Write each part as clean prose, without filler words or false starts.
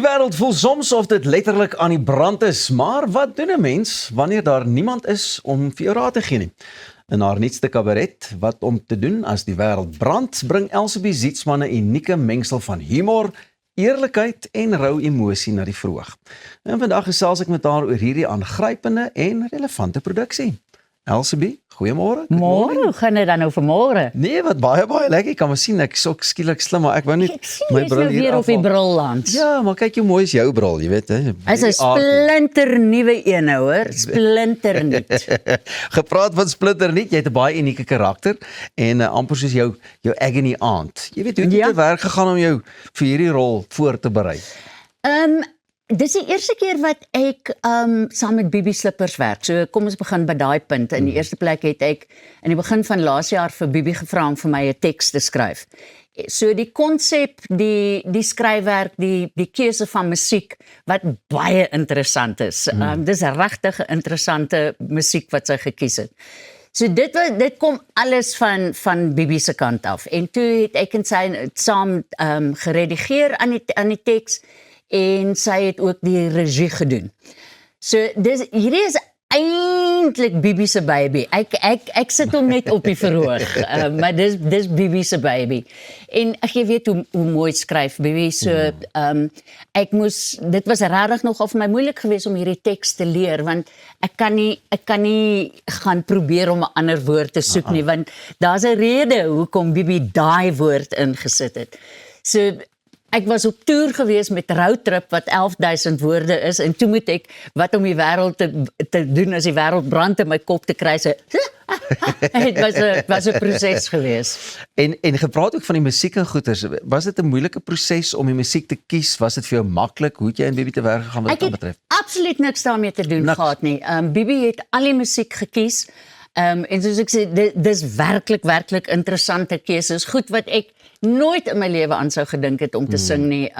Die wêreld voel soms of dit letterlik aan die brand is, maar wat doen 'n mens wanneer daar niemand is om vir jou raad te gee nie? In haar nuutste kabaret, Wat om te doen as die wêreld brand, bring Elsabie Zietsman 'n unieke mengsel van humor, eerlikheid en rou emosie na die verhoog. En vandag gesels ek met haar oor hierdie aangrypende en relevante produksie. Elsabie, goeiemôre. Môre, hoe gaan dit dan nou vanmôre? Nee, wat baie lekker. Ek kan maar sien ek is ook skielik slim, maar ek wou net Ek sien jy is nou weer op die brillant. Ja, maar kyk hoe mooi is jou bril, jy weet hè. Is 'n splinternuwe een nou hoor, splinternuut. Gepraat van splinternuut, jy het 'n baie unieke karakter en amper soos jou agony aunt. Jy weet hoe het jy te werk gegaan om jou vir hierdie rol voor te berei? Dis die eerste keer wat ek saam met Bibi Slippers werk. So kom ons begin by daai punt. In die eerste plek het ek in die begin van laas jaar vir Bibi gevra om vir my 'n teks te skryf. So die konsep, die skryfwerk, die keuse van musiek wat baie interessant is. Dis regtig 'n interessante musiek wat sy gekies het. So dit kom alles van Bibi se kant af. En toe het ek en sy saam geredigeer aan die teks. En sy het ook die regie gedoen. So hierdie is eintlik Bibi se baby. Ek sit hom net op die verhoog, maar dis Bibi se baby. En jy weet hoe mooi skryf Bibi. So dit was regtig nogal vir my moeilik geweest om hierdie teks te leer, want ek kan nie gaan probeer om 'n ander woord te soek nie, want daar's 'n rede hoekom Bibi daai woord ingesit het. So ek was op toer gewees met Roadtrip wat 11,000 woorde is en toe moet ek wat om die wêreld te doen as die wêreld brand in my kop te kry. Het was 'n proses gewees. En gepraat ook van die musiek en goeters, was dit 'n moeilike proses om die musiek te kies? Was dit vir jou maklik? Hoe het jy in Bibi te werk gegaan wat dit betref? Ek het absoluut niks daarmee te doen gehad nie. Bibi het al die musiek gekies. En soos ek sê, dis werklik interessante keuses. Goed wat ek nooit in my lewe aan sou gedink het om te sing nie.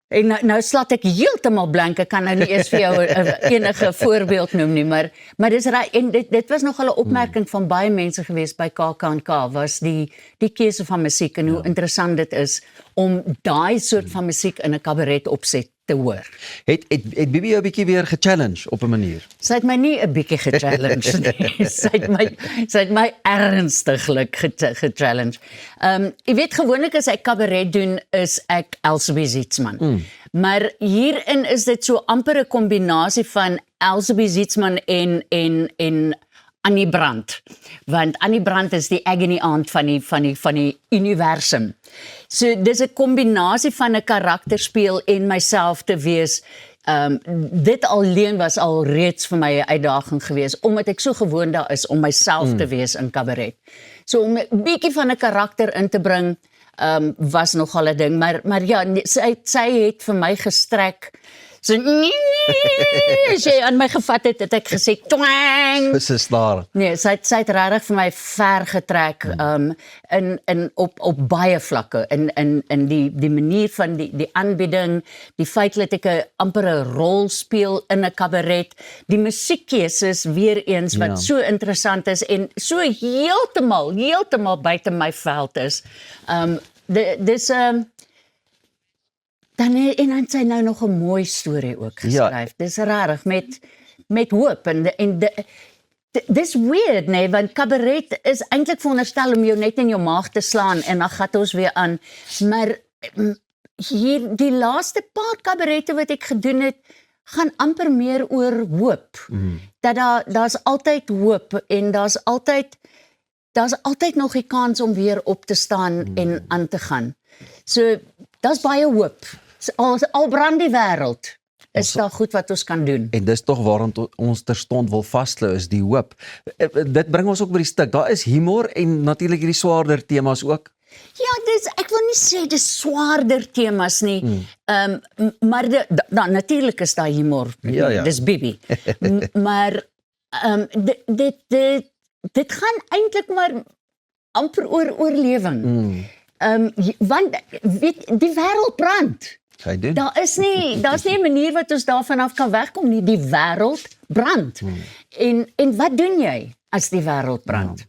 En nou slaat ek heeltemal blank. Ek kan nou nie eers vir jou enige voorbeeld noem nie, maar dis en dit was nogal 'n opmerking van baie mense gewees by KAK&K, was die keuse van musiek en hoe interessant dit is om daai soort van musiek in 'n kabaret opset te hoor. Het Bibi jou 'n bietjie weer gechallenge op 'n manier? Sy het my nie 'n bietjie gechallenge nie. Sy het my ernstiglik gechallenge. Jy weet, gewoonlik as ek kabaret doen, is ek Elsabie Zietsman. Maar hierin is dit so amper 'n kombinasie van Elsabie Zietsman en Annie Brandt, want Annie Brandt is die agony aunt van die universum. So dis 'n kombinasie van 'n karakterspeel en myself te wees. Dit alleen was al reeds vir my 'n uitdaging geweest, omdat ek so gewoond daar is om myself te wees in kabaret. So om 'n bietjie van 'n karakter in te bring, was nogal 'n ding, maar ja, sy het vir my gestrek. So as jy aan my gevat het ek gesê twang. Dis 'n snaar. Nee, sy het regtig vir my ver getrek op baie vlakke in die manier van die aanbieding, die feit dat ek amper 'n rol speel in 'n kabaret, die musiekkeuses weer eens wat so interessant is en so heeltemal buite my veld is. Dan het sy nou nog 'n mooi storie ook geskryf. Dis rarig met hoop en dis weird, nee, want kabaret is eintlik veronderstel om jou net in jou maag te slaan en dan gaan ons weer aan. Maar hier die laaste paar kabarette wat ek gedoen het, gaan amper meer oor hoop. Dat daar's altyd hoop en daar's altyd nog die kans om weer op te staan en aan te gaan. So daar's baie hoop. Al brand die wêreld, is daar goed wat ons kan doen. En dis tog waarom ons terstond wil vasthou, is die hoop. Dit bring ons ook by die stuk. Daar is humor en natuurlik hierdie swaarder temas ook. Ja, ek wil nie sê dis swaarder temas nie, maar natuurlik is daar humor. Ja. Dis Bibi. Maar dit gaan eintlik maar amper oor oorlewing. Want weet, die wêreld brand. Daar's nie 'n manier wat ons daarvan af kan wegkom nie. Die wêreld brand. En wat doen jy as die wêreld brand?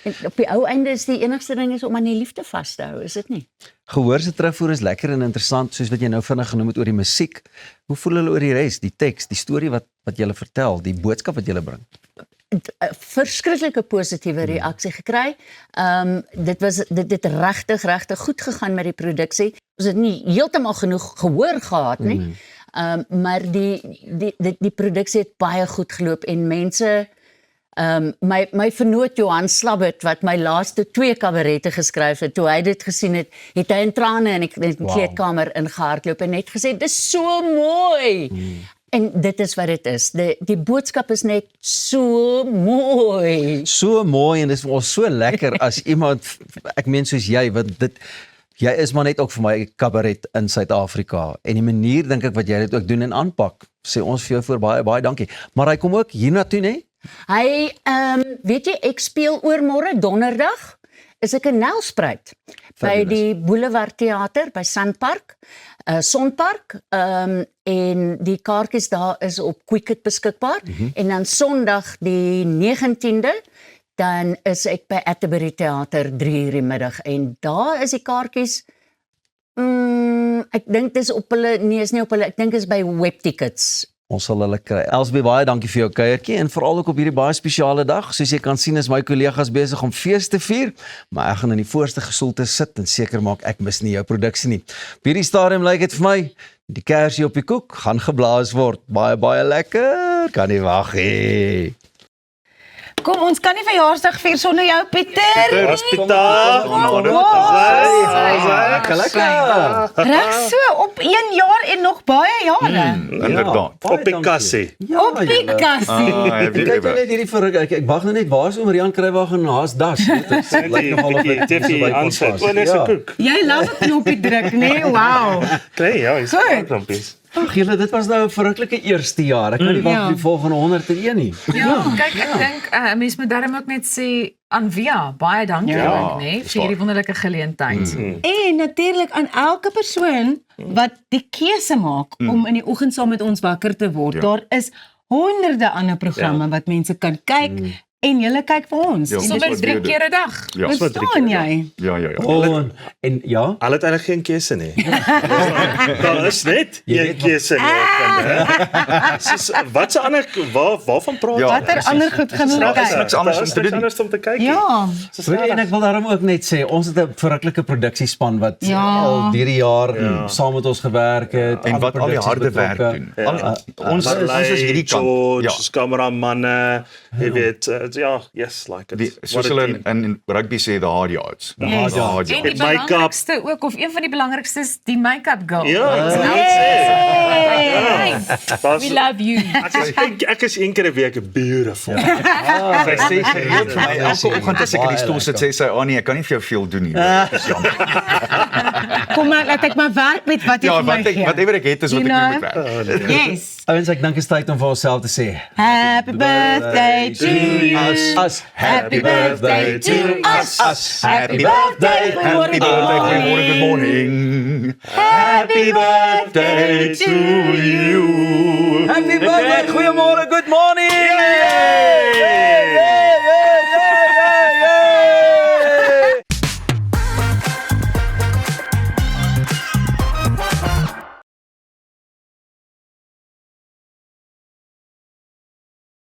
En op die ou einde is die enigste ding is om aan die liefde vas te hou, is dit nie? Gehoor se terugvoer is lekker en interessant, soos wat jy nou vinnig genoem het oor die musiek. Hoe voel hulle oor die res, die teks, die storie wat jy vertel, die boodskap wat jy bring? Verskriklike positiewe reaksie gekry. Dit het regtig goed gegaan met die produksie. Ons het nie heeltemal genoeg gehoor gehad nie. Maar die produksie het baie goed geloop en mense my vernoot Johan Slabbert wat my laaste 2 kabarette geskryf het, toe hy dit gesien het, het hy in trane in die kleedkamer ingehardloop en net gesê, dis so mooi. En dit is wat dit is. Die boodskap is net so mooi. So mooi en dit is vir ons so lekker as iemand, ek meen soos jy, want jy is maar net ook vir my kabaret in Suid-Afrika en die manier dink ek wat jy dit ook doen en aanpak, sê ons vir jou voor baie dankie. Maar hy kom ook hiernatoe, né? Hy, weet jy, ek speel oormôre donderdag, is ek in Nelspruit, by die Boulevard Theater, by Sonpark, en die kaartjies daar is op Quicket beskikbaar, en dan Sondag die 19de, dan is ek by Atterbury Theater 3:00 die middag, en daar is die kaartjies, ek dink dis op hulle, nee is nie op hulle, ek dink is by Webtickets. Ons sal hulle kry. Elsbie, baie dankie vir jou kuiertjie en veral ook op hierdie baie spesiale dag. Soos jy kan sien is my kollegas besig om fees te vier, maar ek gaan in die voorste gestoelte sit en seker maak ek mis nie jou produksie nie. Op hierdie stadium lyk dit vir my, die kersie op die koek gaan geblaas word. Baie lekker. Kan nie wag nie. Kom, ons kan nie verjaarsdag vier sonder jou, Pieter. Lekker. Reg so, op 1 jaar en nog baie jare. Inderdaad. Op die kassie. Op die kassie. Kyk net hierdie verruk. Ek wag nou net, waar is oom Rian Kruiwagen haas das? Dit lyk nogal of ek TV aansit. Wanneer se koek? Jy laat 'n knoppie druk, nee, wow. Kry ja, is knoppies. Ag julle, dit was nou 'n verruklike eerste jaar. Ek kan nie wag vir die volgende 101 nie. Ja, kyk, ek dink mens moet daarom ook net sê aan Via, baie dankie ook, nê, vir hierdie wonderlike geleentheid. En natuurlik aan elke persoon wat die keuse maak om in die oggend saam met ons wakker te word. Daar is honderde ander programme wat mense kan kyk en julle kyk vir ons. Sommer 3 keer 'n dag. Ja, Verstaan jy? Ja. En ja, Hulle het eintlik geen keuse nie. Daar is net een keuse nie. Wat se ander waarvan praat jy? Watter ander goed gaan hulle kyk? Niks anders om te doen. Anders om te kyk. Ja. en ek wil daarom ook net sê, ons het 'n verruklike produksiespan wat al hierdie jaar saam met ons gewerk het en wat al die harde werk doen. Ons is hierdie kant. Ja. Ons kameramanne, jy weet, yes, like it. Soos hulle in rugby sê, the hard yards. En die belangrikste ook, of een van die belangrikste is die make-up girl. We love you. Ek is een keer 'n week beautiful. Sy sê gereeld vir my, elke oggend as ek in die stoel sit, sê sy, Annie, ek kan nie vir jou veel doen nie. Dit is jammer. Kom maar, laat ek maar werk met wat jy vir my gee. Whatever ek het is wat ek nou moet werk. Yes. Ouens, ek dink dit is tyd om vir onsself te sê. Happy birthday to you. Us. Happy birthday to us. Happy birthday, Happy birthday, good morning. Happy birthday to you. Happy birthday, goeiemôre, good morning.